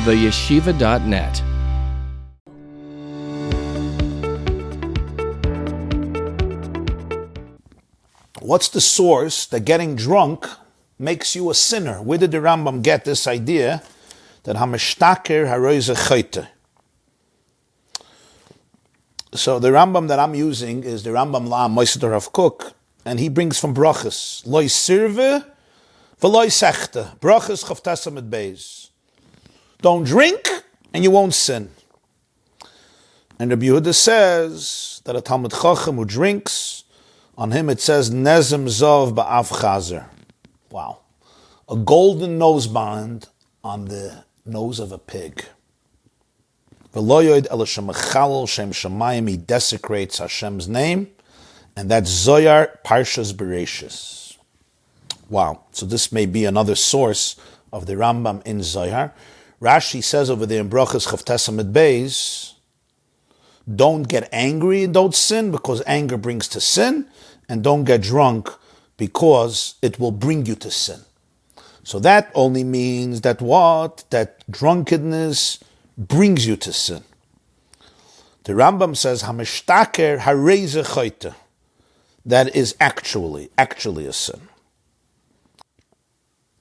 theyeshiva.net. What's the source that getting drunk makes you a sinner? Where did the Rambam get this idea that hameshtaker haroize chayte? So the Rambam that I'm using is the Rambam La'am Meister of Cook, and he brings from brachas loy sirve v'loy sechte brachas chavtasa mit beis. Don't drink and you won't sin. And Rabbi Yehuda says that a Talmud Chacham who drinks, on him it says nezem zov ba'av chazer. Wow, a golden noseband on the nose of a pig. V'loyoid el shemachalol shem shemayim, he desecrates Hashem's name, and that's Zoyar Parshas Bereshis. Wow, so this may be another source of the Rambam in Zoyar. Rashi says over there in Brachas Chavtes Amid Beis, don't get angry and don't sin because anger brings to sin, and don't get drunk because it will bring you to sin. So that only means that what? That drunkenness brings you to sin. The Rambam says, Hameshtaker hareize chayte. That is actually a sin.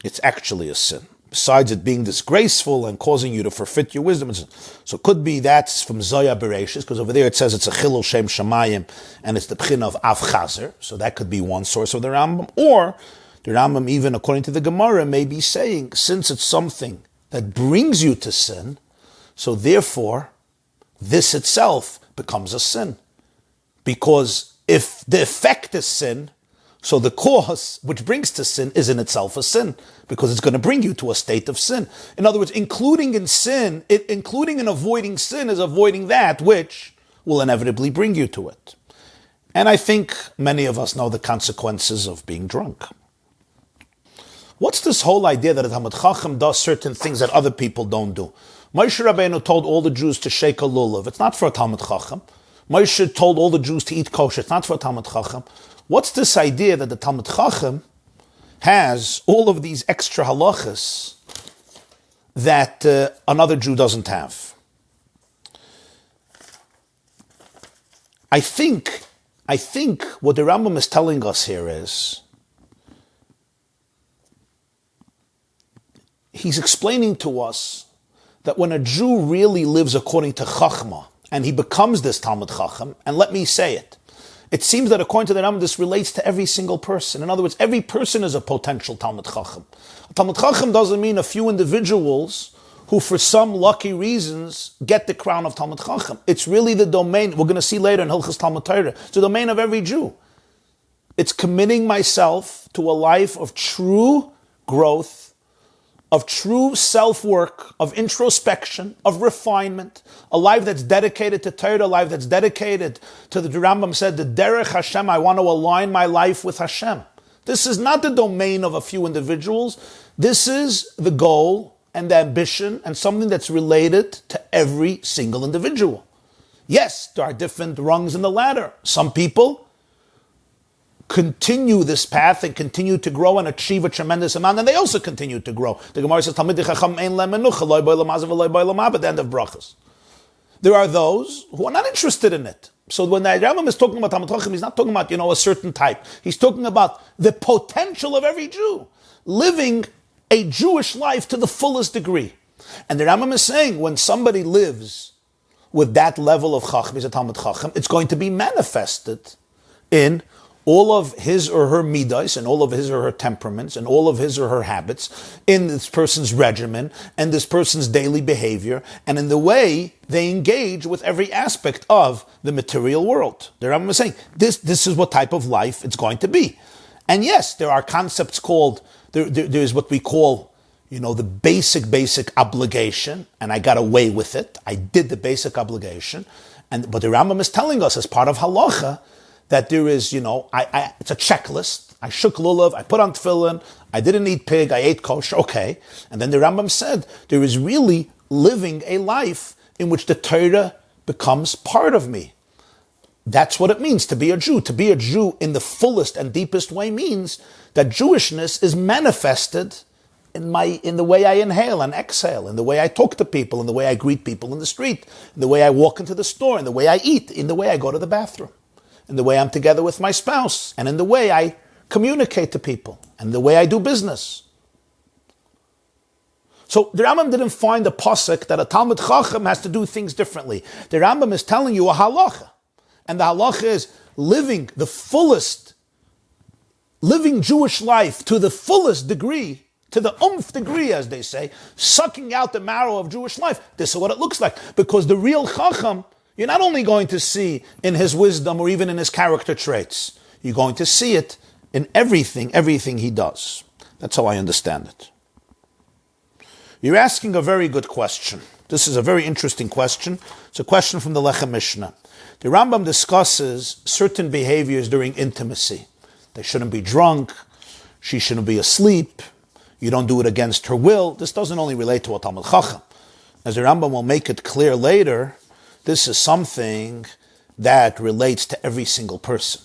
It's actually a sin. Besides it being disgraceful and causing you to forfeit your wisdom. So it could be that's from Zoya Bereshis, because over there it says it's a chilul shem shamayim, and it's the pchin of av chazer. So that could be one source of the Rambam. Or the Rambam, even according to the Gemara, may be saying, since it's something that brings you to sin, so therefore this itself becomes a sin. Because if the effect is sin, so the cause which brings to sin is in itself a sin, because it's going to bring you to a state of sin. In other words, including in sin, including in avoiding sin is avoiding that which will inevitably bring you to it. And I think many of us know the consequences of being drunk. What's this whole idea that a Talmud Chacham does certain things that other people don't do? Moshe Rabbeinu told all the Jews to shake a lulav. It's not for a Talmud Chacham. Moshe told all the Jews to eat kosher. It's not for a Talmud Chacham. What's this idea that the Talmud Chacham has all of these extra halachas that another Jew doesn't have? I think what the Rambam is telling us here is, he's explaining to us that when a Jew really lives according to Chachma, and he becomes this Talmud Chacham, and let me say it, it seems that according to the Rambam, this relates to every single person. In other words, every person is a potential Talmud Chacham. A Talmud Chacham doesn't mean a few individuals who, for some lucky reasons, get the crown of Talmud Chacham. It's really the domain, we're going to see later in Hilchos Talmud Torah, it's the domain of every Jew. It's committing myself to a life of true growth, of true self-work, of introspection, of refinement, a life that's dedicated to Torah, a life that's dedicated to the Rambam said, the derech Hashem, I want to align my life with Hashem. This is not the domain of a few individuals. This is the goal and the ambition and something that's related to every single individual. Yes, there are different rungs in the ladder. Some people continue this path and continue to grow and achieve a tremendous amount, and they also continue to grow. The Gemara says, Talmidei Chacham ein lem menucha, lo boi lamazav v'lo boi lamab, at the end of brachas. There are those who are not interested in it. So when the Rambam is talking about Talmud Chacham, he's not talking about, a certain type. He's talking about the potential of every Jew, living a Jewish life to the fullest degree. And the Rambam is saying, when somebody lives with that level of Chacham, he's a Talmud Chacham, it's going to be manifested in all of his or her midas and all of his or her temperaments and all of his or her habits in this person's regimen and this person's daily behavior and in the way they engage with every aspect of the material world. The Rambam is saying, this is what type of life it's going to be. And yes, there are concepts called, there's what we call, the basic obligation, and I got away with it. I did the basic obligation. But the Rambam is telling us as part of halacha that there is, it's a checklist. I shook lulav, I put on tefillin, I didn't eat pig, I ate kosher, okay. And then the Rambam said, there is really living a life in which the Torah becomes part of me. That's what it means to be a Jew. To be a Jew in the fullest and deepest way means that Jewishness is manifested in the way I inhale and exhale, in the way I talk to people, in the way I greet people in the street, in the way I walk into the store, in the way I eat, in the way I go to the bathroom, in the way I'm together with my spouse, and in the way I communicate to people, and the way I do business. So the Rambam didn't find a pasuk that a Talmid Chacham has to do things differently. The Rambam is telling you a halacha, and the halacha is living Jewish life to the fullest degree, to the degree, as they say, sucking out the marrow of Jewish life. This is what it looks like. Because the real Chacham, you're not only going to see in his wisdom or even in his character traits, you're going to see it in everything he does. That's how I understand it. You're asking a very good question. This is a very interesting question. It's a question from the Lechem Mishneh. The Rambam discusses certain behaviors during intimacy. They shouldn't be drunk. She shouldn't be asleep. You don't do it against her will. This doesn't only relate to a Talmid Chacham. As the Rambam will make it clear later, this is something that relates to every single person.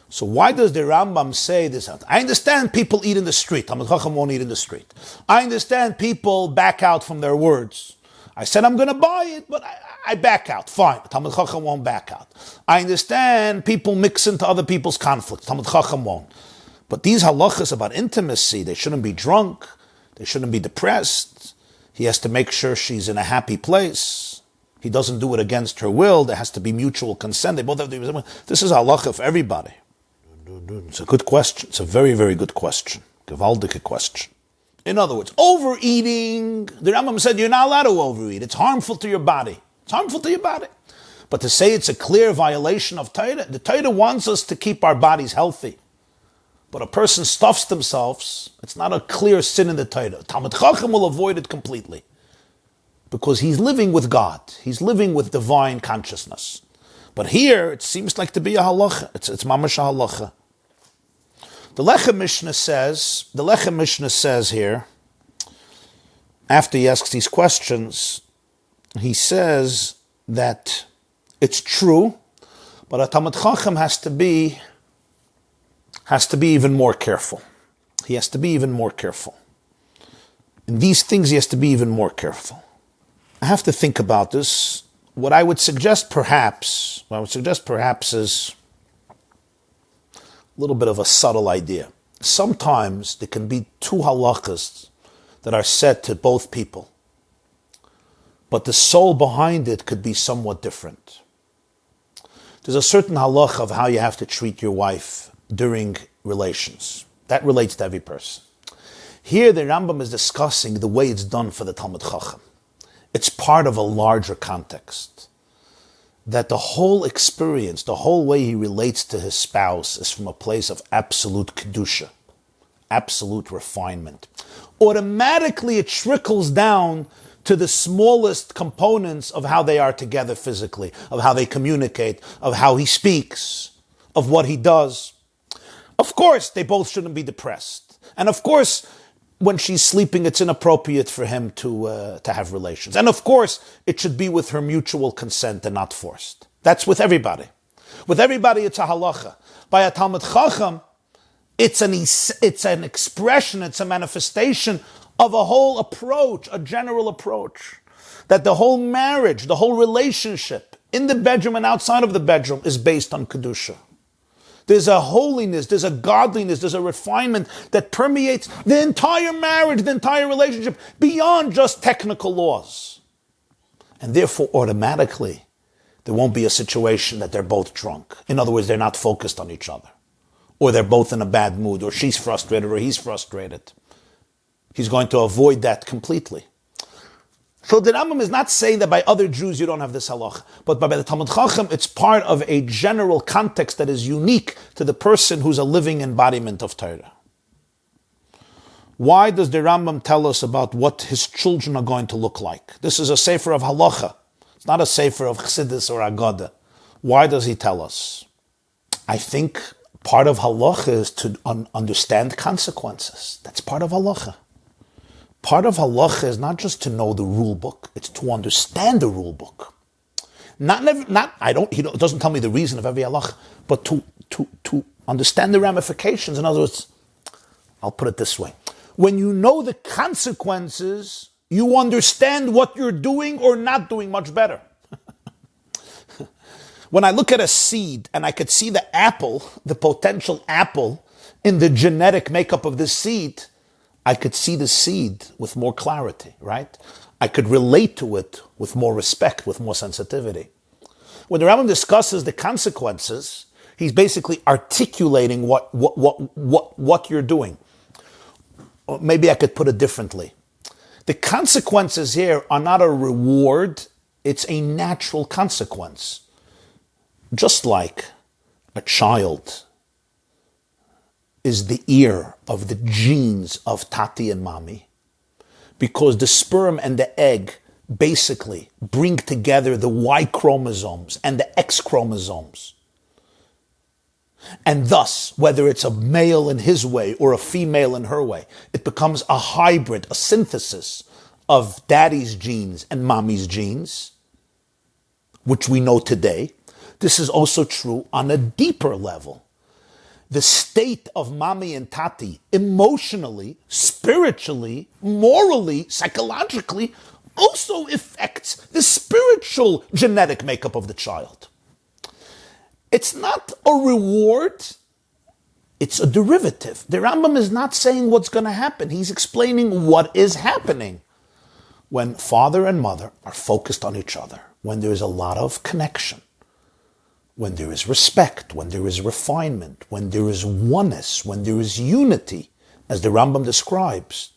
So why does the Rambam say this? I understand people eat in the street. Talmid Chacham won't eat in the street. I understand people back out from their words. I said I'm going to buy it, but I back out. Fine. Talmid Chacham won't back out. I understand people mix into other people's conflicts. Talmid Chacham won't. But these halachas about intimacy, they shouldn't be drunk. They shouldn't be depressed. He has to make sure she's in a happy place. He doesn't do it against her will. There has to be mutual consent. They both have to be. This is halacha for everybody. It's a good question. It's a very, very good question. Gewaldige question. In other words, overeating, the Rambam said you're not allowed to overeat. It's harmful to your body. It's harmful to your body. But to say it's a clear violation of Torah, the Torah wants us to keep our bodies healthy. But a person stuffs themselves, it's not a clear sin in the Torah. Talmid Chacham will avoid it completely. Because he's living with God. He's living with divine consciousness. But here, it seems like to be a halacha. It's mamash a halacha. The Lechem Mishneh says here, after he asks these questions, he says that it's true, but a Talmid Chacham has to be even more careful. He has to be even more careful. In these things, he has to be even more careful. I have to think about this. What I would suggest perhaps is a little bit of a subtle idea. Sometimes there can be two halachas that are said to both people, but the soul behind it could be somewhat different. There's a certain halacha of how you have to treat your wife during relations. That relates to every person. Here the Rambam is discussing the way it's done for the Talmid Chacham. It's part of a larger context. That the whole experience, the whole way he relates to his spouse is from a place of absolute kedusha, absolute refinement. Automatically it trickles down to the smallest components of how they are together physically, of how they communicate, of how he speaks, of what he does. Of course, they both shouldn't be depressed. And of course, when she's sleeping, it's inappropriate for him to have relations. And of course, it should be with her mutual consent and not forced. That's with everybody. With everybody, it's a halacha. By a Talmid Chacham, it's an expression, it's a manifestation of a whole approach, a general approach. That the whole marriage, the whole relationship, in the bedroom and outside of the bedroom, is based on kedusha. There's a holiness, there's a godliness, there's a refinement that permeates the entire marriage, the entire relationship, beyond just technical laws. And therefore, automatically, there won't be a situation that they're both drunk. In other words, they're not focused on each other. Or they're both in a bad mood, or she's frustrated, or he's frustrated. He's going to avoid that completely. So the Rambam is not saying that by other Jews you don't have this halacha, but by the Talmid Chacham it's part of a general context that is unique to the person who's a living embodiment of Torah. Why does the Rambam tell us about what his children are going to look like? This is a sefer of halacha. It's not a sefer of chassidus or agada. Why does he tell us? I think part of halacha is to understand consequences. That's part of halacha. Part of halacha is not just to know the rule book; it's to understand the rule book. He doesn't tell me the reason of every halacha, but to understand the ramifications. In other words, I'll put it this way: When you know the consequences, you understand what you're doing or not doing much better. When I look at a seed and I could see the apple, the potential apple, in the genetic makeup of this seed, I could see the seed with more clarity, right? I could relate to it with more respect, with more sensitivity. When the Rambam discusses the consequences, he's basically articulating what you're doing. Or maybe I could put it differently. The consequences here are not a reward, it's a natural consequence. Just like a child is the ear of the genes of Tati and Mami, because the sperm and the egg basically bring together the Y chromosomes and the X chromosomes. And thus, whether it's a male in his way or a female in her way, it becomes a hybrid, a synthesis of daddy's genes and mommy's genes, which we know today. This is also true on a deeper level. The state of mommy and tati, emotionally, spiritually, morally, psychologically, also affects the spiritual genetic makeup of the child. It's not a reward, it's a derivative. The Rambam is not saying what's going to happen. He's explaining what is happening. When father and mother are focused on each other, when there is a lot of connection, when there is respect, when there is refinement, when there is oneness, when there is unity, as the Rambam describes,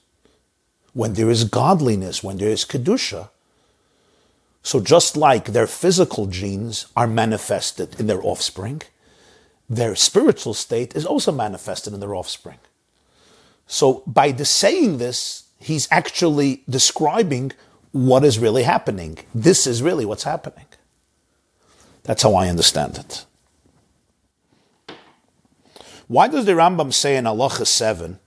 when there is godliness, when there is kedusha. So just like their physical genes are manifested in their offspring, their spiritual state is also manifested in their offspring. So by saying this, he's actually describing what is really happening. This is really what's happening. That's how I understand it. Why does the Rambam say in Halacha 7,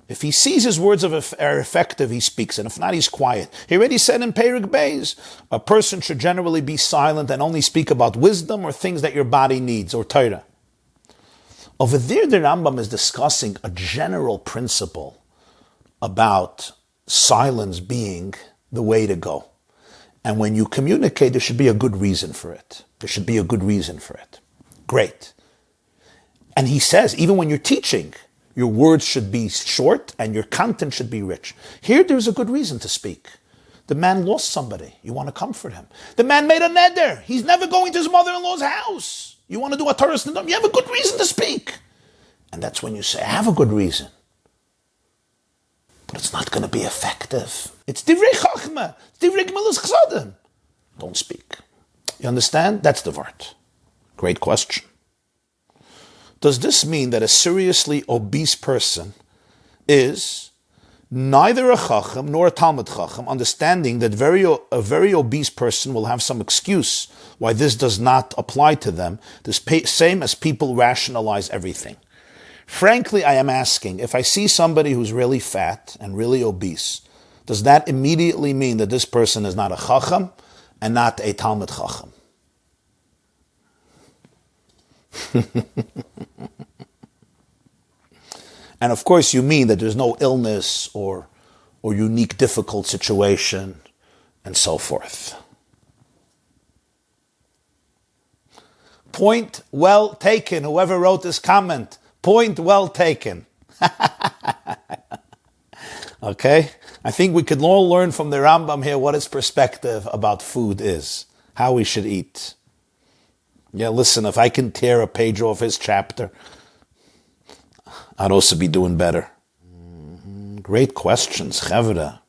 if he sees his words are effective, he speaks, and if not, he's quiet? He already said in Perek Beis, a person should generally be silent and only speak about wisdom or things that your body needs, or Torah. Over there, the Rambam is discussing a general principle about silence being the way to go. And when you communicate, there should be a good reason for it. There should be a good reason for it. Great. And he says, even when you're teaching, your words should be short and your content should be rich. Here, there's a good reason to speak. The man lost somebody. You want to comfort him. The man made a neder. He's never going to his mother-in-law's house. You want to do a Torah Snidam. You have a good reason to speak. And that's when you say, I have a good reason. But it's not going to be effective. It's divrei chachma. It's divrei gemilas chsadim. Don't speak. You understand? That's the word. Great question. Does this mean that a seriously obese person is neither a chacham nor a talmid chacham, understanding that a very obese person will have some excuse why this does not apply to them, same as people rationalize everything? Frankly, I am asking, if I see somebody who's really fat and really obese, does that immediately mean that this person is not a chacham and not a talmid chacham? And of course you mean that there's no illness or unique difficult situation and so forth. Point well taken, whoever wrote this comment. Point well taken. Okay? I think we could all learn from the Rambam here what his perspective about food is, how we should eat. Yeah, listen, if I can tear a page off his chapter, I'd also be doing better. Great questions, Chavra.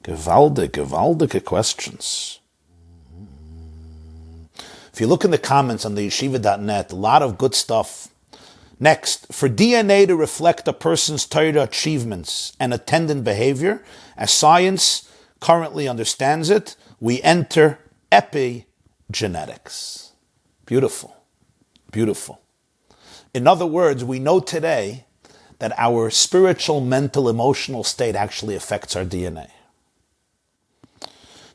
Gewaldige questions. If you look in the comments on the yeshiva.net, a lot of good stuff. Next, for DNA to reflect a person's Torah achievements and attendant behavior, as science currently understands it, we enter epigenetics. Beautiful. Beautiful. In other words, we know today that our spiritual, mental, emotional state actually affects our DNA.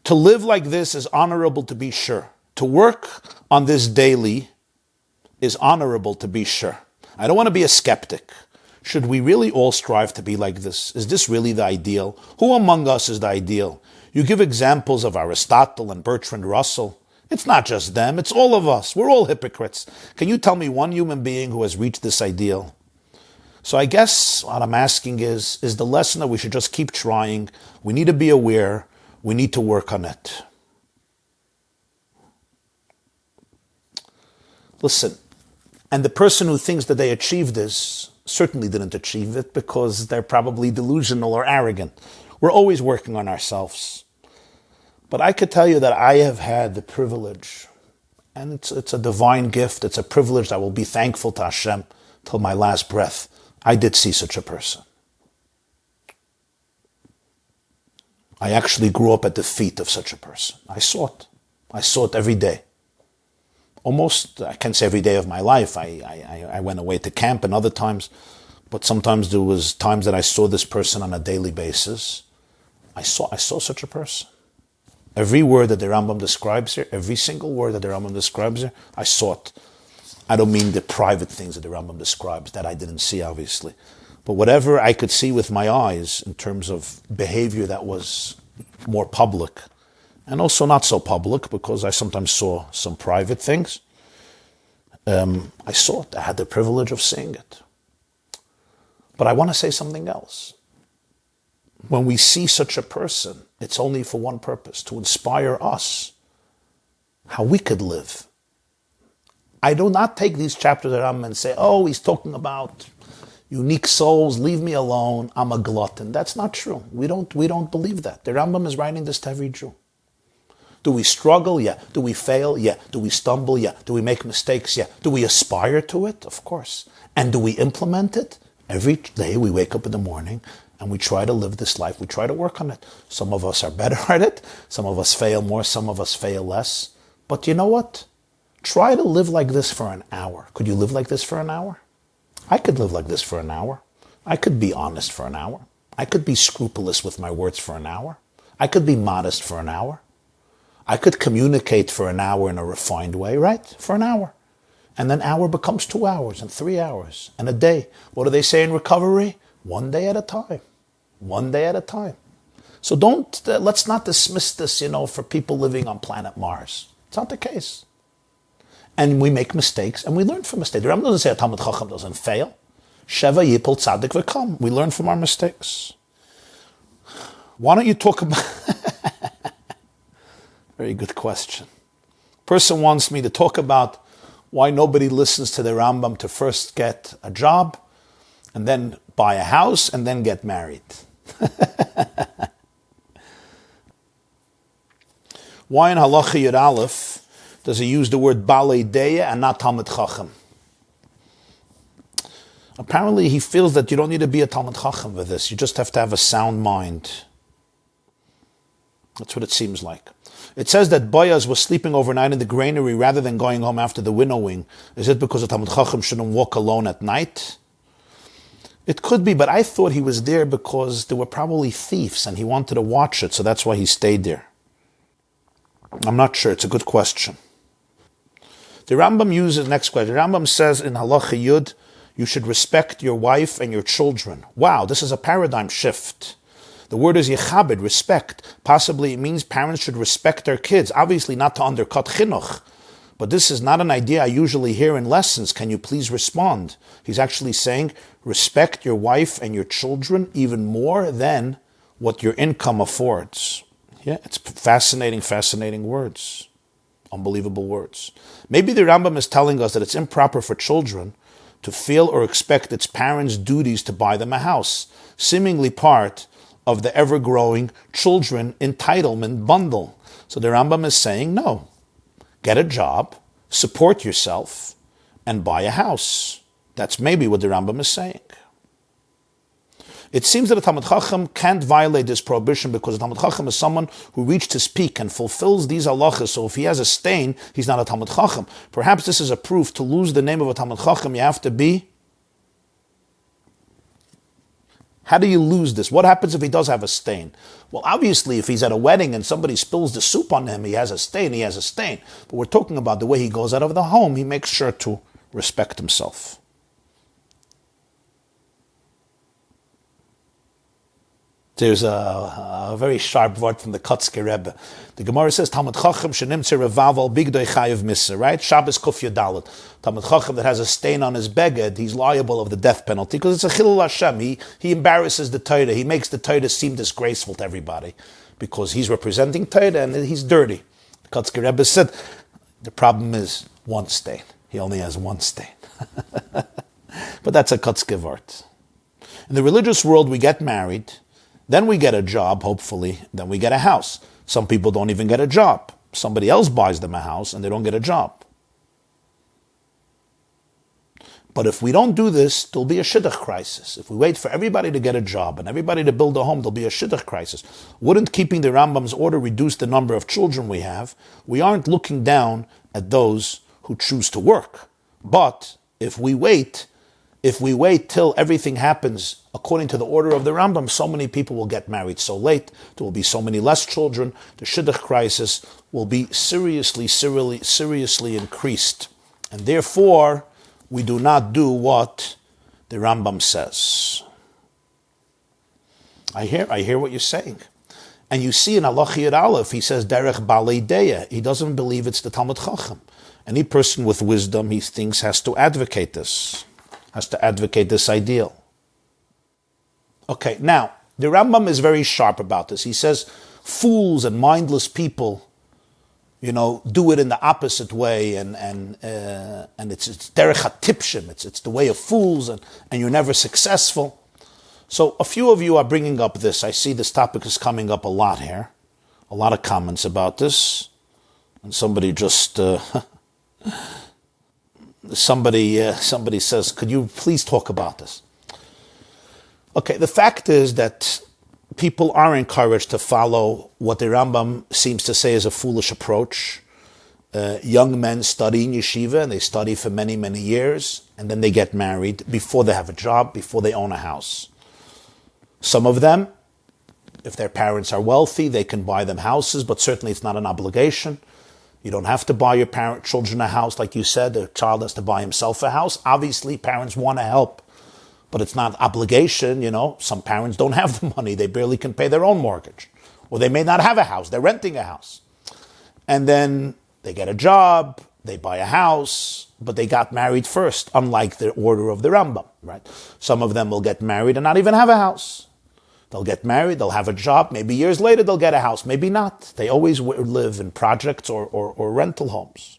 To live like this is honorable, to be sure. To work on this daily is honorable, to be sure. I don't want to be a skeptic. Should we really all strive to be like this? Is this really the ideal? Who among us is the ideal? You give examples of Aristotle and Bertrand Russell. It's not just them, it's all of us. We're all hypocrites. Can you tell me one human being who has reached this ideal? So I guess what I'm asking is the lesson that we should just keep trying. We need to be aware. We need to work on it. Listen, and the person who thinks that they achieved this certainly didn't achieve it because they're probably delusional or arrogant. We're always working on ourselves. But I could tell you that I have had the privilege, and it's a divine gift, it's a privilege that I will be thankful to Hashem till my last breath. I did see such a person. I actually grew up at the feet of such a person. I saw it. I saw it every day. Almost, I can't say every day of my life. I went away to camp and other times, but sometimes there was times that I saw this person on a daily basis. I saw such a person. Every word that the Rambam describes here, every single word that the Rambam describes here, I saw it. I don't mean the private things that the Rambam describes, that I didn't see, obviously. But whatever I could see with my eyes in terms of behavior that was more public, and also not so public, because I sometimes saw some private things, I saw it. I had the privilege of seeing it. But I want to say something else. When we see such a person, it's only for one purpose, to inspire us how we could live. I do not take these chapters of Rambam and say, oh, he's talking about unique souls, leave me alone, I'm a glutton. That's not true. We don't believe that. The Rambam is writing this to every Jew. Do we struggle? Yeah. Do we fail? Yeah. Do we stumble? Yeah. Do we make mistakes? Yeah. Do we aspire to it? Of course. And do we implement it? Every day we wake up in the morning and we try to live this life. We try to work on it. Some of us are better at it. Some of us fail more. Some of us fail less. But you know what? Try to live like this for an hour. Could you live like this for an hour? I could live like this for an hour. I could be honest for an hour. I could be scrupulous with my words for an hour. I could be modest for an hour. I could communicate for an hour in a refined way, right? For an hour. And then hour becomes 2 hours and 3 hours and a day. What do they say in recovery? One day at a time. One day at a time. So let's not dismiss this, for people living on planet Mars. It's not the case. And we make mistakes, and we learn from mistakes. The Rambam doesn't say a Talmid Chacham doesn't fail. Sheva Yipol Tzadik V'Kam. We learn from our mistakes. Why don't you talk about... Very good question. Person wants me to talk about why nobody listens to the Rambam to first get a job, and then buy a house, and then get married. Why in Halacha Yud Aleph does he use the word Balei Deya and not Talmid Chacham? Apparently he feels that you don't need to be a Talmid Chacham for this. You just have to have a sound mind. That's what it seems like. It says that Boaz was sleeping overnight in the granary rather than going home after the winnowing. Is it because a Talmid Chacham shouldn't walk alone at night? It could be, but I thought he was there because there were probably thieves and he wanted to watch it, so that's why he stayed there. I'm not sure. It's a good question. The Rambam uses, next question, the Rambam says in Halacha Yud, you should respect your wife and your children. Wow, this is a paradigm shift. The word is yechabed, respect. Possibly it means parents should respect their kids. Obviously not to undercut chinuch. But this is not an idea I usually hear in lessons. Can you please respond? He's actually saying, respect your wife and your children even more than what your income affords. Yeah, it's fascinating words. Unbelievable words. Maybe the Rambam is telling us that it's improper for children to feel or expect its parents' duties to buy them a house, seemingly part of the ever-growing children entitlement bundle. So the Rambam is saying, no, get a job, support yourself, and buy a house. That's maybe what the Rambam is saying. It seems that a Talmid Chacham can't violate this prohibition because a Talmid Chacham is someone who reached his peak and fulfills these halachas. So if he has a stain, he's not a Talmid Chacham. Perhaps this is a proof to lose the name of a Talmid Chacham. You have to be. How do you lose this? What happens if he does have a stain? Well, obviously, if he's at a wedding and somebody spills the soup on him, he has a stain. But we're talking about the way he goes out of the home. He makes sure to respect himself. There's a very sharp word from the Kotzker Rebbe. The Gemara says, Talmud Chacham shenimtzer revaval bigdoi chayiv misa, right? Shabbos Kuf Yadalet. Talmud Chacham that has a stain on his beged, he's liable of the death penalty because it's a chilul Hashem. He embarrasses the Torah. He makes the Torah seem disgraceful to everybody because he's representing Torah and he's dirty. The Kotzker Rebbe said, the problem is one stain. He only has one stain. But that's a Kotzker word. In the religious world, we get married, then we get a job, hopefully, then we get a house. Some people don't even get a job. Somebody else buys them a house and they don't get a job. But if we don't do this, there'll be a shidduch crisis. If we wait for everybody to get a job and everybody to build a home, there'll be a shidduch crisis. Wouldn't keeping the Rambam's order reduce the number of children we have? We aren't looking down at those who choose to work. But if we wait till everything happens according to the order of the Rambam, so many people will get married so late, there will be so many less children, the shidduch crisis will be seriously increased. And therefore, we do not do what the Rambam says. I hear what you're saying. And you see in Halacha Yud Aleph, he says, Derech Balei Deya. He doesn't believe it's the Talmud Chacham. Any person with wisdom, he thinks, has to advocate this ideal. Okay, now, the Rambam is very sharp about this. He says, fools and mindless people, do it in the opposite way, and it's derech hatipshim, it's the way of fools, and you're never successful. So a few of you are bringing up this. I see this topic is coming up a lot here. A lot of comments about this. And somebody just... Somebody says, could you please talk about this? Okay, the fact is that people are encouraged to follow what the Rambam seems to say is a foolish approach. Young men study in yeshiva, and they study for many, many years, and then they get married before they have a job, before they own a house. Some of them, if their parents are wealthy, they can buy them houses, but certainly it's not an obligation. You don't have to buy your children a house. Like you said, the child has to buy himself a house. Obviously, parents want to help, but it's not obligation. Some parents don't have the money. They barely can pay their own mortgage. Or they may not have a house. They're renting a house. And then they get a job, they buy a house, but they got married first, unlike the order of the Rambam, right? Some of them will get married and not even have a house. They'll get married, they'll have a job, maybe years later they'll get a house, maybe not. They always live in projects or rental homes.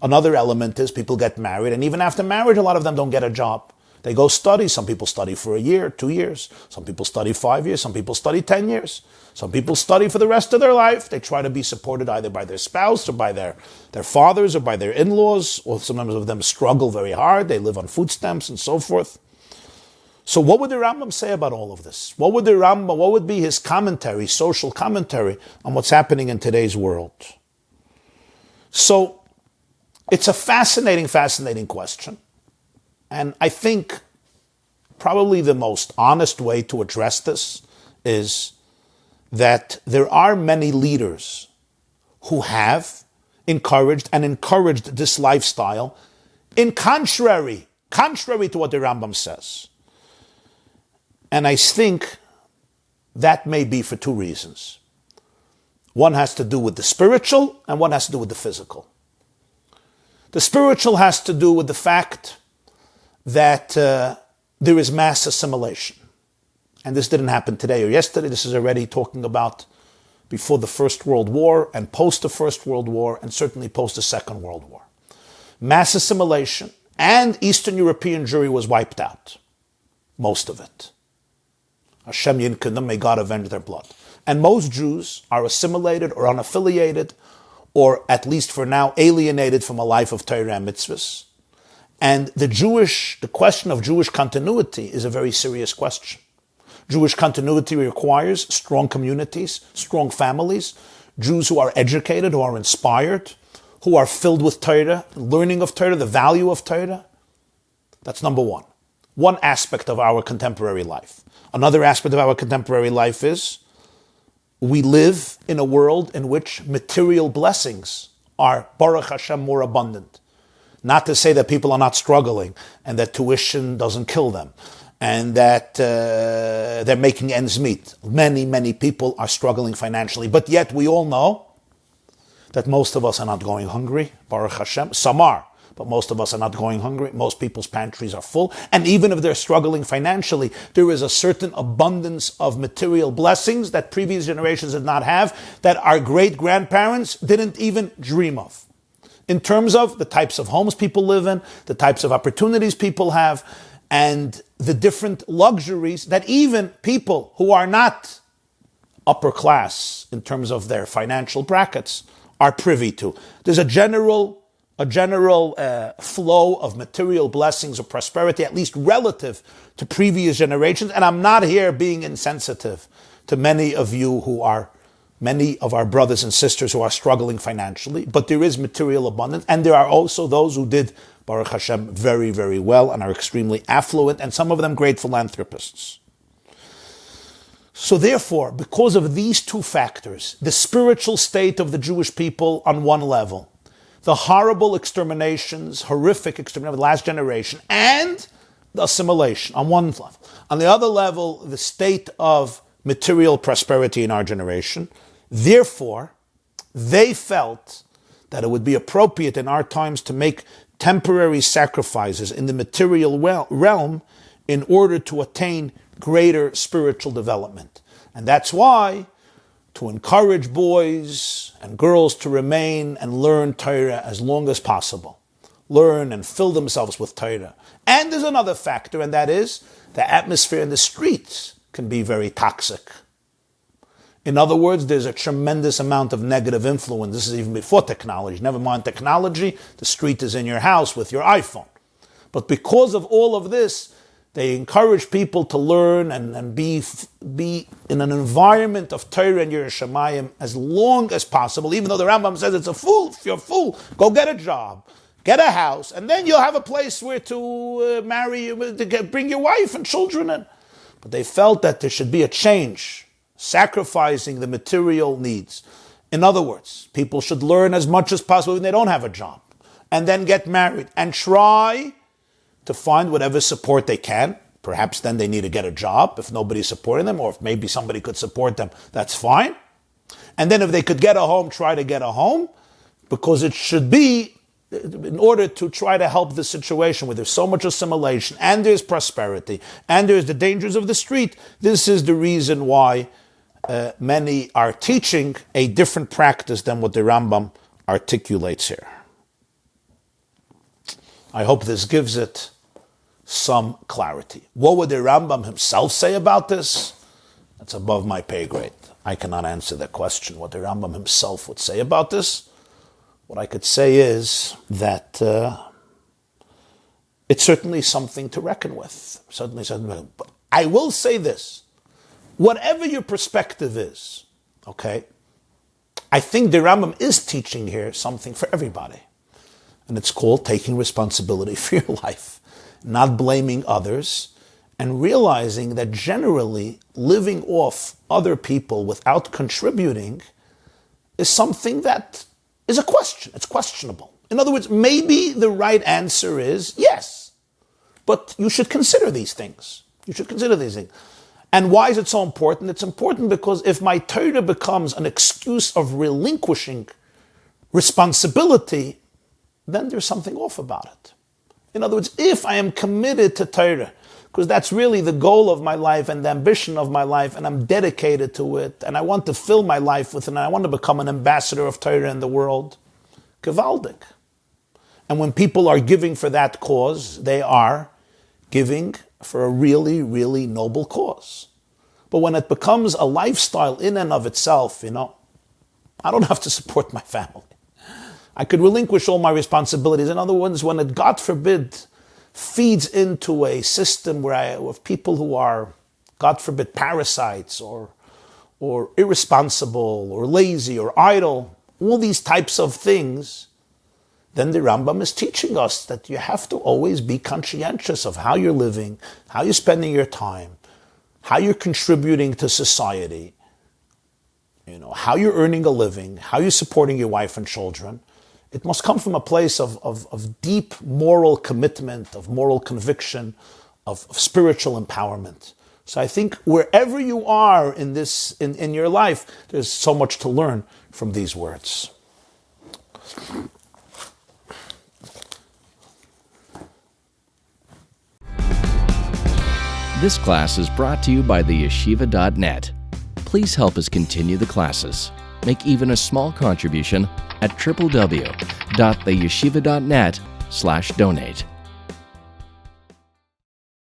Another element is people get married, and even after marriage, a lot of them don't get a job. They go study. Some people study for a year, 2 years. Some people study 5 years. Some people study 10 years. Some people study for the rest of their life. They try to be supported either by their spouse or by their fathers or by their in-laws, or sometimes of them struggle very hard. They live on food stamps and so forth. So what would the Rambam say about all of this? What would be his commentary, social commentary on what's happening in today's world? So it's a fascinating question. And I think probably the most honest way to address this is that there are many leaders who have encouraged this lifestyle in contrary to what the Rambam says. And I think that may be for two reasons. One has to do with the spiritual, and one has to do with the physical. The spiritual has to do with the fact that there is mass assimilation. And this didn't happen today or yesterday. This is already talking about before the First World War and post the First World War, and certainly post the Second World War. Mass assimilation, and Eastern European Jewry was wiped out. Most of it. Hashem Yinkin, may God avenge their blood. And most Jews are assimilated or unaffiliated, or at least for now alienated from a life of Torah and mitzvahs. And the question of Jewish continuity is a very serious question. Jewish continuity requires strong communities, strong families, Jews who are educated, who are inspired, who are filled with Torah, learning of Torah, the value of Torah. That's number one. One aspect of our contemporary life. Another aspect of our contemporary life is we live in a world in which material blessings are, Baruch Hashem, more abundant. Not to say that people are not struggling and that tuition doesn't kill them and that they're making ends meet. Many, many people are struggling financially, but yet we all know that most of us are not going hungry, Baruch Hashem. Some are, but most of us are not going hungry. Most people's pantries are full. And even if they're struggling financially, there is a certain abundance of material blessings that previous generations did not have, that our great-grandparents didn't even dream of. In terms of the types of homes people live in, the types of opportunities people have, and the different luxuries that even people who are not upper class in terms of their financial brackets are privy to. There's a general flow of material blessings of prosperity, at least relative to previous generations. And I'm not here being insensitive to many of our brothers and sisters who are struggling financially, but there is material abundance, and there are also those who did, Baruch Hashem, very, very well and are extremely affluent, and some of them great philanthropists. So therefore, because of these two factors, the spiritual state of the Jewish people on one level, the horrible exterminations, horrific extermination of the last generation, and the assimilation on one level. On the other level, the state of material prosperity in our generation. Therefore, they felt that it would be appropriate in our times to make temporary sacrifices in the material realm in order to attain greater spiritual development. And that's why, to encourage boys and girls to remain and learn Torah as long as possible, learn and fill themselves with Torah. And there's another factor, and that is the atmosphere in the streets can be very toxic. In other words, there's a tremendous amount of negative influence. This is even before technology. Never mind technology, the street is in your house with your iPhone. But because of all of this, they encourage people to learn and be in an environment of Torah and Yerei Shamayim as long as possible, even though the Rambam says it's a fool. If you're a fool, go get a job, get a house, and then you'll have a place where to marry, bring your wife and children in. But they felt that there should be a change, sacrificing the material needs. In other words, people should learn as much as possible when they don't have a job, and then get married, and try to find whatever support they can. Perhaps then they need to get a job if nobody's supporting them, or if maybe somebody could support them, that's fine. And then if they could get a home, try to get a home, because it should be in order to try to help the situation where there's so much assimilation, and there's prosperity, and there's the dangers of the street. This is the reason why many are teaching a different practice than what the Rambam articulates here. I hope this gives it some clarity. What would the Rambam himself say about this? That's above my pay grade. I cannot answer that question, what the Rambam himself would say about this. What I could say is that it's certainly something to reckon with. Certainly something. But I will say this. Whatever your perspective is, okay, I think the Rambam is teaching here something for everybody. And it's called taking responsibility for your life, not blaming others, and realizing that generally living off other people without contributing is something that is a question. It's questionable. In other words, maybe the right answer is yes, but you should consider these things. You should consider these things. And why is it so important? It's important because if my Torah becomes an excuse of relinquishing responsibility, then there's something off about it. In other words, if I am committed to Torah, because that's really the goal of my life and the ambition of my life, and I'm dedicated to it, and I want to fill my life with it, and I want to become an ambassador of Torah in the world, gewaldig. And when people are giving for that cause, they are giving for a really, really noble cause. But when it becomes a lifestyle in and of itself, I don't have to support my family. I could relinquish all my responsibilities. In other words, when it, God forbid, feeds into a system with people who are, God forbid, parasites or irresponsible or lazy or idle, all these types of things, then the Rambam is teaching us that you have to always be conscientious of how you're living, how you're spending your time, how you're contributing to society, how you're earning a living, how you're supporting your wife and children. It must come from a place of deep moral commitment, of moral conviction, of spiritual empowerment. So I think wherever you are in this, in your life, there's so much to learn from these words. This class is brought to you by theyeshiva.net. Please help us continue the classes. Make even a small contribution at www.theyeshiva.net/donate.